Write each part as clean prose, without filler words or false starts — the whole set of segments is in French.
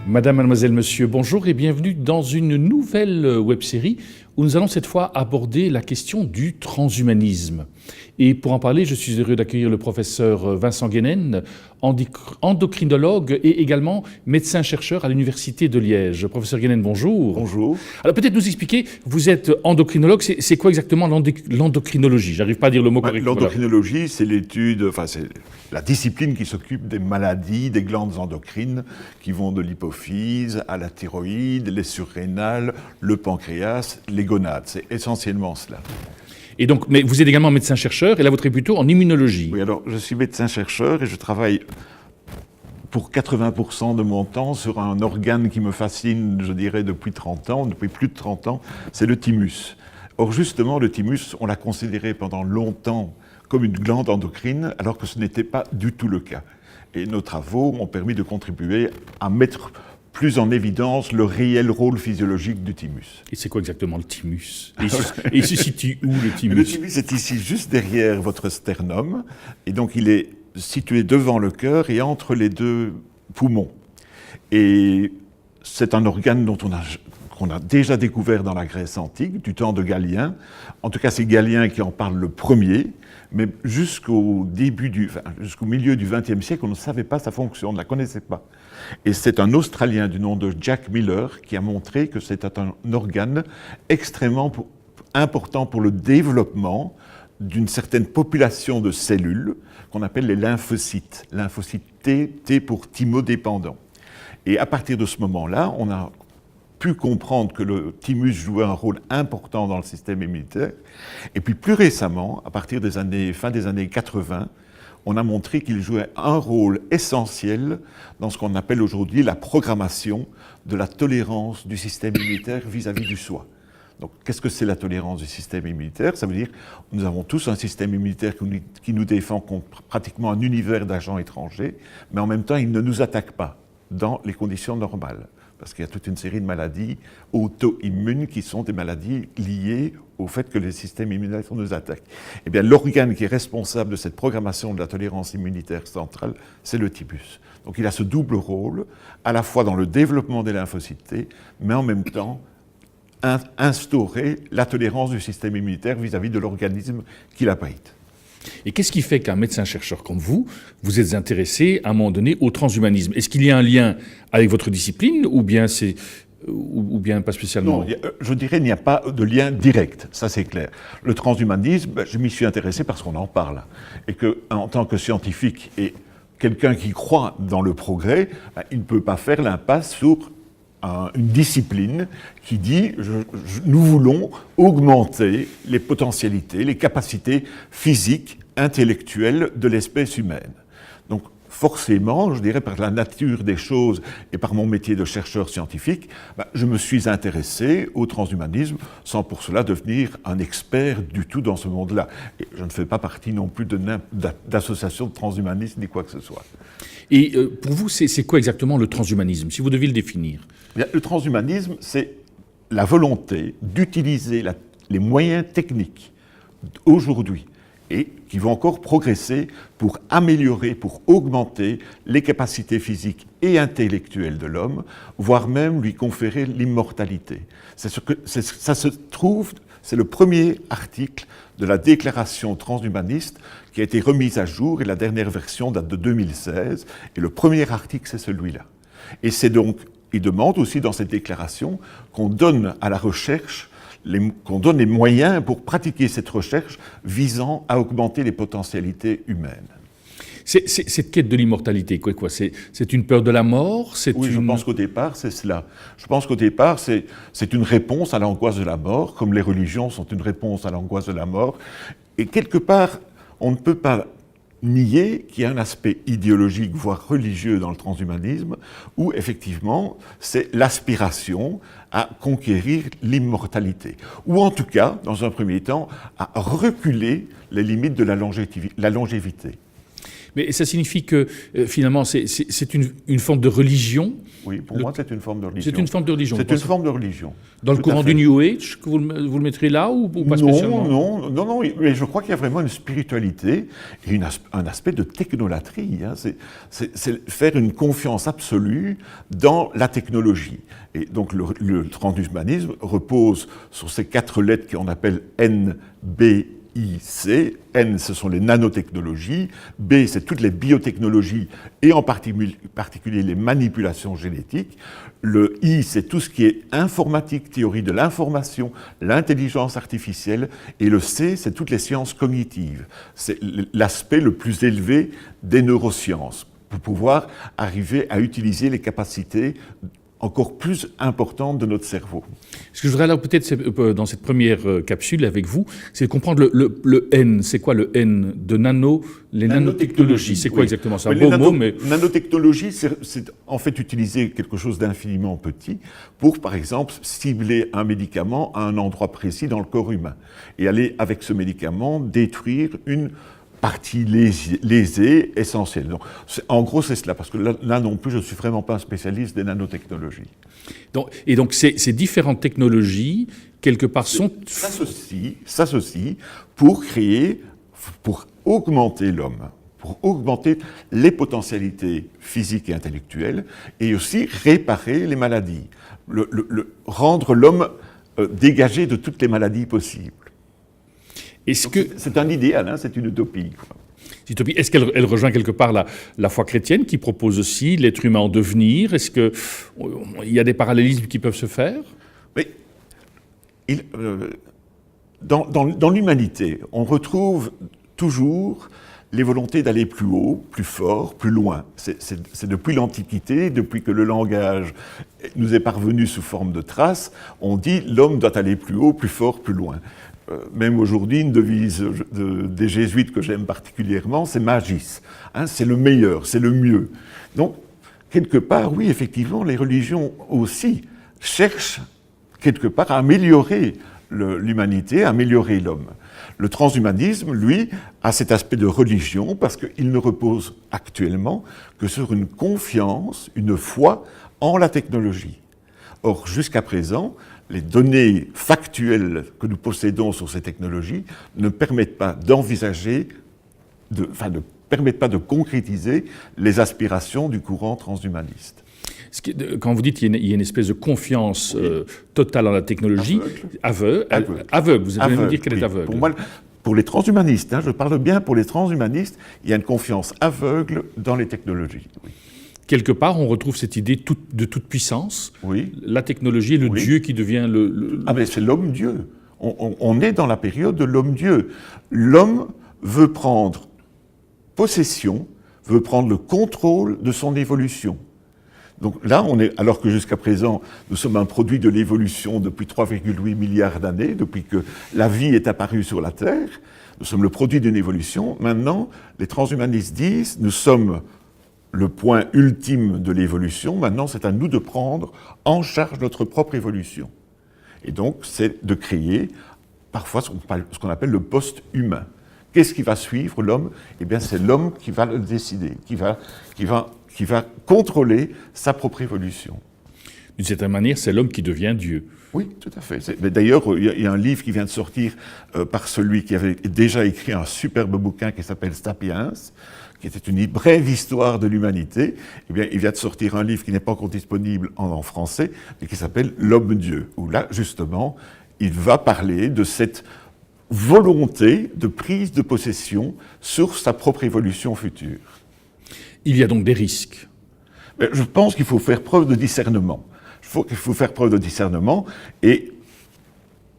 Madame, mademoiselle, monsieur, bonjour et bienvenue dans une nouvelle web-série où nous allons cette fois aborder la question du transhumanisme. Et pour en parler, je suis heureux d'accueillir le professeur Vincent Guénen, endocrinologue et également médecin-chercheur à l'Université de Liège. Professeur Guénen, bonjour. Bonjour. Alors peut-être nous expliquer, vous êtes endocrinologue, c'est quoi exactement l'endocrinologie? J'arrive pas à dire le mot correctement. L'endocrinologie, c'est l'étude, c'est la discipline qui s'occupe des maladies, des glandes endocrines qui vont de l'hypophyse à la thyroïde, les surrénales, le pancréas, les gonades. C'est essentiellement cela. Et donc, mais vous êtes également médecin-chercheur, et là, vous êtes plutôt en immunologie. Oui, alors, je suis médecin-chercheur et je travaille pour 80% de mon temps sur un organe qui me fascine, je dirais, depuis 30 ans, depuis plus de 30 ans, c'est le thymus. Or, justement, le thymus, on l'a considéré pendant longtemps comme une glande endocrine, alors que ce n'était pas du tout le cas. Et nos travaux ont permis de contribuer à mettre plus en évidence le réel rôle physiologique du thymus. Et c'est quoi exactement le thymus? Et il se situe où, le thymus? Le thymus est ici, juste derrière votre sternum, et donc il est situé devant le cœur et entre les deux poumons. Et c'est un organe qu'on a déjà découvert dans la Grèce antique, du temps de Galien. En tout cas, c'est Galien qui en parle le premier, mais jusqu'au milieu du XXe siècle, on ne savait pas sa fonction, on ne la connaissait pas. Et c'est un Australien du nom de Jack Miller qui a montré que c'était un organe extrêmement important pour le développement d'une certaine population de cellules qu'on appelle les lymphocytes. Lymphocytes T pour thymodépendant. Et à partir de ce moment-là, on a pu comprendre que le thymus jouait un rôle important dans le système immunitaire. Et puis plus récemment, à partir fin des années 80, on a montré qu'il jouait un rôle essentiel dans ce qu'on appelle aujourd'hui la programmation de la tolérance du système immunitaire vis-à-vis du soi. Donc, qu'est-ce que c'est la tolérance du système immunitaire? Ça veut dire que nous avons tous un système immunitaire qui nous défend contre pratiquement un univers d'agents étrangers, mais en même temps, il ne nous attaque pas dans les conditions normales. Parce qu'il y a toute une série de maladies auto-immunes qui sont des maladies liées au fait que le système immunitaire nous attaque. Eh bien, l'organe qui est responsable de cette programmation de la tolérance immunitaire centrale, c'est le thymus. Donc il a ce double rôle, à la fois dans le développement des lymphocytes T, mais en même temps instaurer la tolérance du système immunitaire vis-à-vis de l'organisme qu'il abrite. Et qu'est-ce qui fait qu'un médecin-chercheur comme vous êtes intéressé à un moment donné au transhumanisme? Est-ce qu'il y a un lien avec votre discipline ou bien pas spécialement? Non, je dirais qu'il n'y a pas de lien direct, ça c'est clair. Le transhumanisme, je m'y suis intéressé parce qu'on en parle. Et qu'en tant que scientifique et quelqu'un qui croit dans le progrès, il ne peut pas faire l'impasse sur une discipline qui dit nous voulons augmenter les potentialités, les capacités physiques, intellectuelles de l'espèce humaine. Donc forcément, je dirais par la nature des choses et par mon métier de chercheur scientifique, je me suis intéressé au transhumanisme sans pour cela devenir un expert du tout dans ce monde-là. Et je ne fais pas partie non plus d'associations de transhumanistes ni quoi que ce soit. Et pour vous, c'est quoi exactement le transhumanisme, si vous deviez le définir? Le transhumanisme, c'est la volonté d'utiliser les moyens techniques aujourd'hui et qui vont encore progresser pour améliorer, pour augmenter les capacités physiques et intellectuelles de l'homme, voire même lui conférer l'immortalité. Ça se trouve, c'est le premier article de la déclaration transhumaniste qui a été remise à jour, et la dernière version date de 2016, et le premier article, c'est celui-là. Et c'est donc, il demande aussi dans cette déclaration qu'on donne à la recherche, qu'on donne les moyens pour pratiquer cette recherche visant à augmenter les potentialités humaines. Cette quête de l'immortalité, quoi, c'est une peur de la mort? Oui, je pense qu'au départ, c'est cela. Je pense qu'au départ, c'est une réponse à l'angoisse de la mort, comme les religions sont une réponse à l'angoisse de la mort. Et quelque part, on ne peut pas nier qu'il y a un aspect idéologique, voire religieux dans le transhumanisme, où effectivement, c'est l'aspiration à conquérir l'immortalité. Ou en tout cas, dans un premier temps, à reculer les limites de la longévité. Mais ça signifie que, finalement, c'est une forme de religion. Oui, pour moi, c'est une forme de religion. C'est une forme de religion. C'est une forme de religion. Dans le courant du New Age, que vous le mettrez là ou pas spécialement? Non, mais je crois qu'il y a vraiment une spiritualité et un aspect de technolatrie. Hein. C'est faire une confiance absolue dans la technologie. Et donc le transhumanisme repose sur ces 4 lettres qu'on appelle N, B, I, C. N, ce sont les nanotechnologies. B, c'est toutes les biotechnologies et en particulier les manipulations génétiques. Le I, c'est tout ce qui est informatique, théorie de l'information, l'intelligence artificielle. Et le C, c'est toutes les sciences cognitives. C'est l'aspect le plus élevé des neurosciences pour pouvoir arriver à utiliser les capacités encore plus importante de notre cerveau. Ce que je voudrais alors peut-être dans cette première capsule avec vous, c'est de comprendre le N. C'est quoi le N de les nanotechnologies? C'est quoi exactement? C'est un beau mot, mais... Nanotechnologie, c'est en fait utiliser quelque chose d'infiniment petit pour, par exemple, cibler un médicament à un endroit précis dans le corps humain et aller, avec ce médicament, détruire une partie lésée, essentielle. Donc, en gros, c'est cela, parce que là non plus, je ne suis vraiment pas un spécialiste des nanotechnologies. Donc, ces différentes technologies, quelque part, s'associent pour augmenter l'homme, pour augmenter les potentialités physiques et intellectuelles, et aussi réparer les maladies, rendre l'homme dégagé de toutes les maladies possibles. C'est un idéal, hein, c'est une utopie. Est-ce qu'elle rejoint quelque part la foi chrétienne qui propose aussi l'être humain en devenir? Est-ce qu'il y a des parallélismes qui peuvent se faire? Mais dans l'humanité, on retrouve toujours les volontés d'aller plus haut, plus fort, plus loin. C'est depuis l'Antiquité, depuis que le langage nous est parvenu sous forme de traces, on dit l'homme doit aller plus haut, plus fort, plus loin. Même aujourd'hui, une devise des jésuites que j'aime particulièrement, c'est Magis. Hein, c'est le meilleur, c'est le mieux. Donc, quelque part, oui, effectivement, les religions aussi cherchent quelque part à améliorer l'humanité, à améliorer l'homme. Le transhumanisme, lui, a cet aspect de religion parce qu'il ne repose actuellement que sur une confiance, une foi en la technologie. Or, jusqu'à présent, les données factuelles que nous possédons sur ces technologies ne permettent pas d'envisager, ne permettent pas de concrétiser les aspirations du courant transhumaniste. Quand vous dites qu'il y a une espèce de confiance totale en la technologie, aveugle, vous allez nous dire qu'elle est aveugle. Pour moi, pour les transhumanistes, hein, je parle bien pour les transhumanistes, il y a une confiance aveugle dans les technologies. Oui. Quelque part, on retrouve cette idée de toute puissance. Oui. La technologie est le Dieu qui devient Ah mais c'est l'homme-dieu. On est dans la période de l'homme-dieu. L'homme veut prendre possession, veut prendre le contrôle de son évolution. Donc là, alors que jusqu'à présent, nous sommes un produit de l'évolution depuis 3,8 milliards d'années, depuis que la vie est apparue sur la Terre, nous sommes le produit d'une évolution. Maintenant, les transhumanistes disent, nous sommes le point ultime de l'évolution, maintenant c'est à nous de prendre en charge notre propre évolution. Et donc c'est de créer parfois ce qu'on appelle le post-humain. Qu'est-ce qui va suivre l'homme? Eh bien c'est l'homme qui va le décider, qui va contrôler sa propre évolution. D'une certaine manière, c'est l'homme qui devient Dieu. Oui, tout à fait. Mais d'ailleurs, il y a un livre qui vient de sortir par celui qui avait déjà écrit un superbe bouquin qui s'appelle Sapiens, qui était une brève histoire de l'humanité. Eh bien, il vient de sortir un livre qui n'est pas encore disponible en français, mais qui s'appelle L'Homme-Dieu, où là, justement, il va parler de cette volonté de prise de possession sur sa propre évolution future. Il y a donc des risques. Mais je pense qu'il faut faire preuve de discernement. Il faut faire preuve de discernement et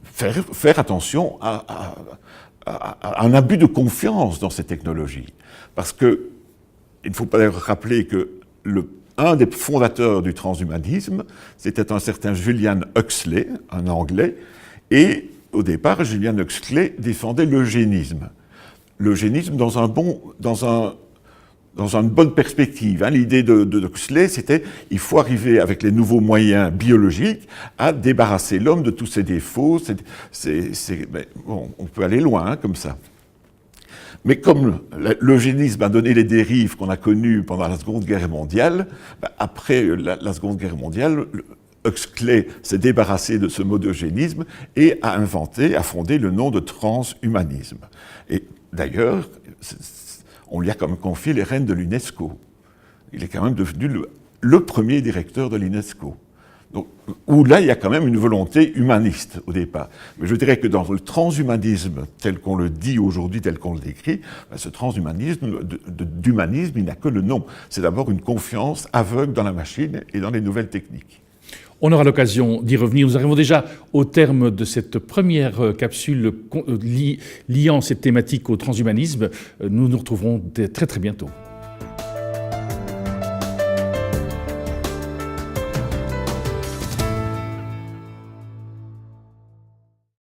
faire attention à un abus de confiance dans ces technologies. Parce qu'il ne faut pas rappeler que un des fondateurs du transhumanisme, c'était un certain Julian Huxley, un Anglais, et au départ, Julian Huxley défendait l'eugénisme. L'eugénisme dans une bonne perspective. Hein. L'idée de Huxley, c'était il faut arriver avec les nouveaux moyens biologiques à débarrasser l'homme de tous ses défauts. On peut aller loin hein, comme ça. Mais comme l'eugénisme a donné les dérives qu'on a connues pendant la Seconde Guerre mondiale, après la Seconde Guerre mondiale, Huxley s'est débarrassé de ce mot d'eugénisme et a fondé le nom de transhumanisme. Et d'ailleurs, on lui a quand même confié les rênes de l'UNESCO. Il est quand même devenu le premier directeur de l'UNESCO. Donc, où là, il y a quand même une volonté humaniste au départ. Mais je dirais que dans le transhumanisme, tel qu'on le dit aujourd'hui, tel qu'on le décrit, ce transhumanisme, d'humanisme, il n'a que le nom. C'est d'abord une confiance aveugle dans la machine et dans les nouvelles techniques. On aura l'occasion d'y revenir. Nous arrivons déjà au terme de cette première capsule liant cette thématique au transhumanisme. Nous nous retrouverons très très bientôt.